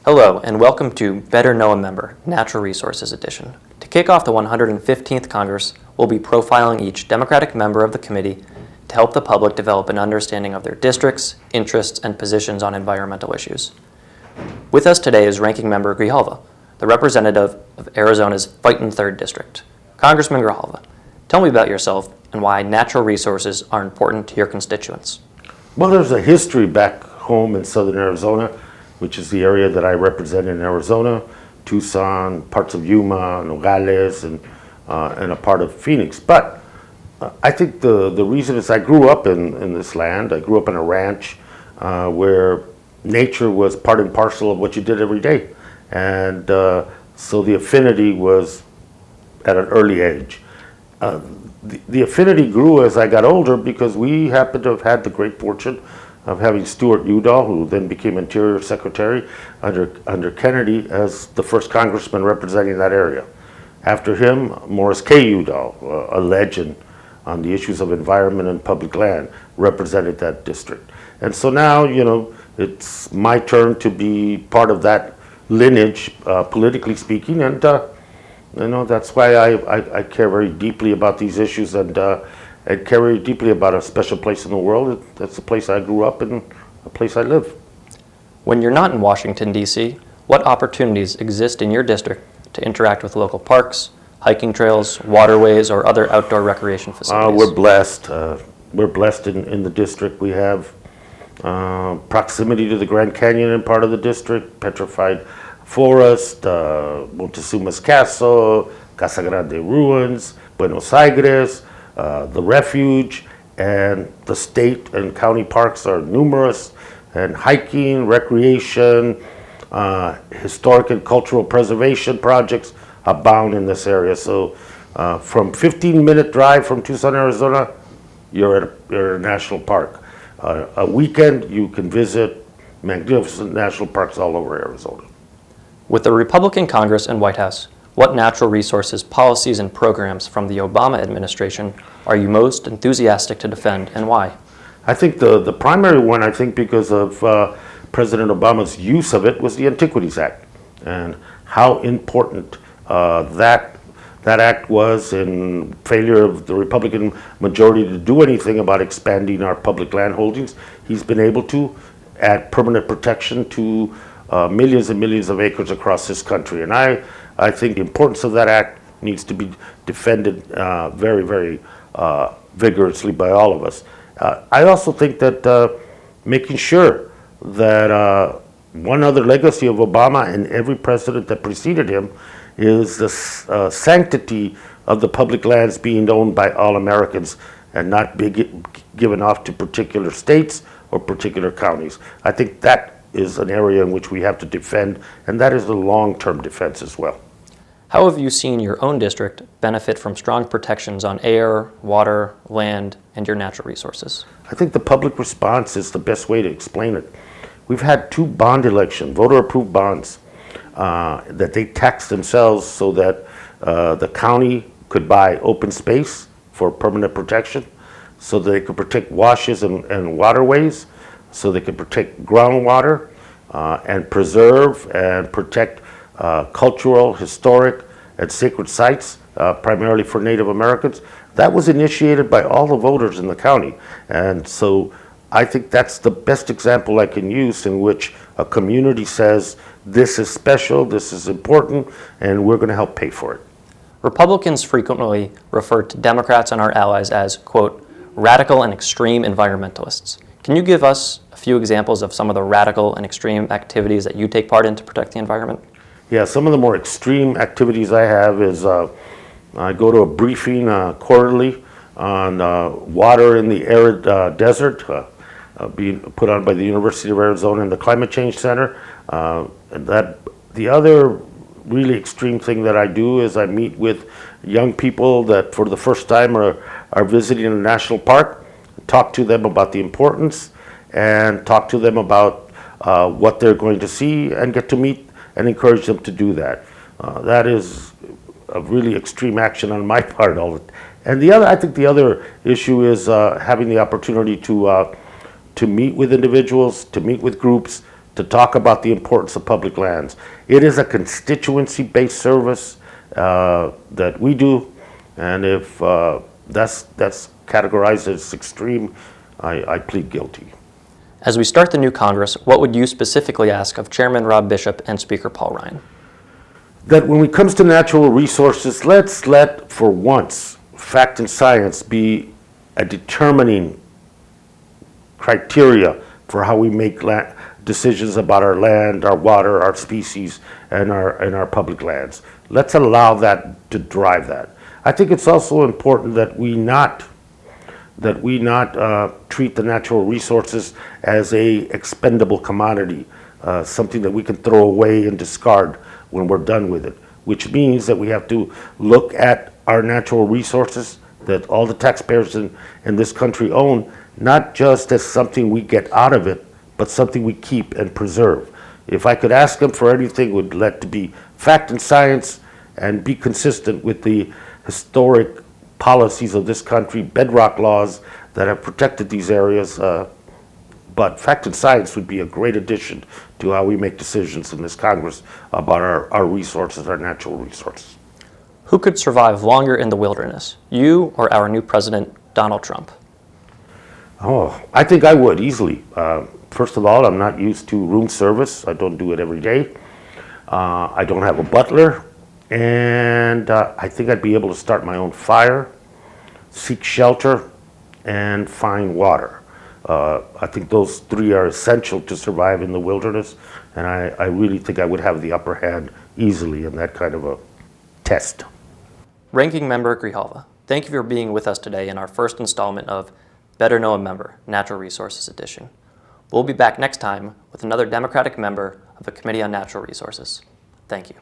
Hello, and welcome to Better Know a Member, Natural Resources Edition. To kick off the 115th Congress, we'll be profiling each Democratic member of the committee to help the public develop an understanding of their districts, interests, and positions on environmental issues. With us today is Ranking Member Grijalva, the representative of Arizona's Fightin' 3rd District. Congressman Grijalva, tell me about yourself and why natural resources are important to your constituents. Well, there's a history back home in southern Arizona, which is the area that I represent in Arizona, Tucson, parts of Yuma, Nogales, and a part of Phoenix. But I think the reason is I grew up in this land. I grew up in a ranch where nature was part and parcel of what you did every day. And so the affinity was at an early age. The affinity grew as I got older because we happened to have had the great fortune of having Stuart Udall, who then became Interior Secretary under Kennedy, as the first congressman representing that area. After him, Morris K. Udall, a legend on the issues of environment and public land, represented that district. And so now, it's my turn to be part of that lineage, politically speaking, and that's why I care very deeply about these issues and care very deeply about a special place in the world. That's the place I grew up and a place I live. When you're not in Washington, D.C., what opportunities exist in your district to interact with local parks, hiking trails, waterways, or other outdoor recreation facilities? We're blessed. We're blessed in the district. We have proximity to the Grand Canyon in part of the district, Petrified Forest, Montezuma's Castle, Casa Grande Ruins, Buenos Aires, the refuge, and the state and county parks are numerous, and hiking, recreation, historic and cultural preservation projects abound in this area. So from 15-minute drive from Tucson, Arizona, you're at a national park. A weekend, you can visit magnificent national parks all over Arizona. With the Republican Congress and White House, what natural resources, policies, and programs from the Obama administration are you most enthusiastic to defend, and why? I think the primary one, because of President Obama's use of it, was the Antiquities Act, and how important that act was in failure of the Republican majority to do anything about expanding our public land holdings. He's been able to add permanent protection to millions and millions of acres across this country. And I think the importance of that act needs to be defended very, very vigorously by all of us. I also think that making sure that one other legacy of Obama and every president that preceded him is the sanctity of the public lands being owned by all Americans and not given off to particular states or particular counties. I think that is an area in which we have to defend, and that is the long-term defense as well. How have you seen your own district benefit from strong protections on air, water, land, and your natural resources? I think the public response is the best way to explain it. We've had 2 bond elections, voter-approved bonds, that they taxed themselves so that the county could buy open space for permanent protection, so that they could protect washes and waterways, so they could protect groundwater and preserve and protect cultural, historic, and sacred sites, primarily for Native Americans. That was initiated by all the voters in the county. And so I think that's the best example I can use in which a community says, this is special, this is important, and we're going to help pay for it. Republicans frequently refer to Democrats and our allies as, quote, radical and extreme environmentalists. Can you give us a few examples of some of the radical and extreme activities that you take part in to protect the environment? Yeah, some of the more extreme activities I have is I go to a briefing quarterly on water in the arid desert, being put on by the University of Arizona and the Climate Change Center. The other really extreme thing that I do is I meet with young people that for the first time are visiting a national park, talk to them about the importance, and talk to them about what they're going to see, and get to meet and encourage them to do that. That is a really extreme action on my part. And I think the other issue is having the opportunity to meet with individuals, to meet with groups, to talk about the importance of public lands. It is a constituency-based service that we do, and if that's categorized as extreme, I plead guilty. As we start the new Congress, what would you specifically ask of Chairman Rob Bishop and Speaker Paul Ryan? That when it comes to natural resources, let's let, for once, fact and science be a determining criteria for how we make decisions about our land, our water, our species, and our public lands. Let's allow that to drive that. I think it's also important that we not treat the natural resources as a expendable commodity, something that we can throw away and discard when we're done with it, which means that we have to look at our natural resources that all the taxpayers in this country own, not just as something we get out of it, but something we keep and preserve. If I could ask them for anything, it would let to be fact and science and be consistent with the historic policies of this country, bedrock laws that have protected these areas. But fact and science would be a great addition to how we make decisions in this Congress about our resources, our natural resources. Who could survive longer in the wilderness, you or our new president, Donald Trump? Oh, I think I would easily. First of all, I'm not used to room service. I don't do it every day. I don't have a butler. And I think I'd be able to start my own fire, seek shelter, and find water. I think those three are essential to survive in the wilderness, and I really think I would have the upper hand easily in that kind of a test. Ranking Member Grijalva, thank you for being with us today in our first installment of Better Know a Member, Natural Resources Edition. We'll be back next time with another Democratic member of the Committee on Natural Resources. Thank you.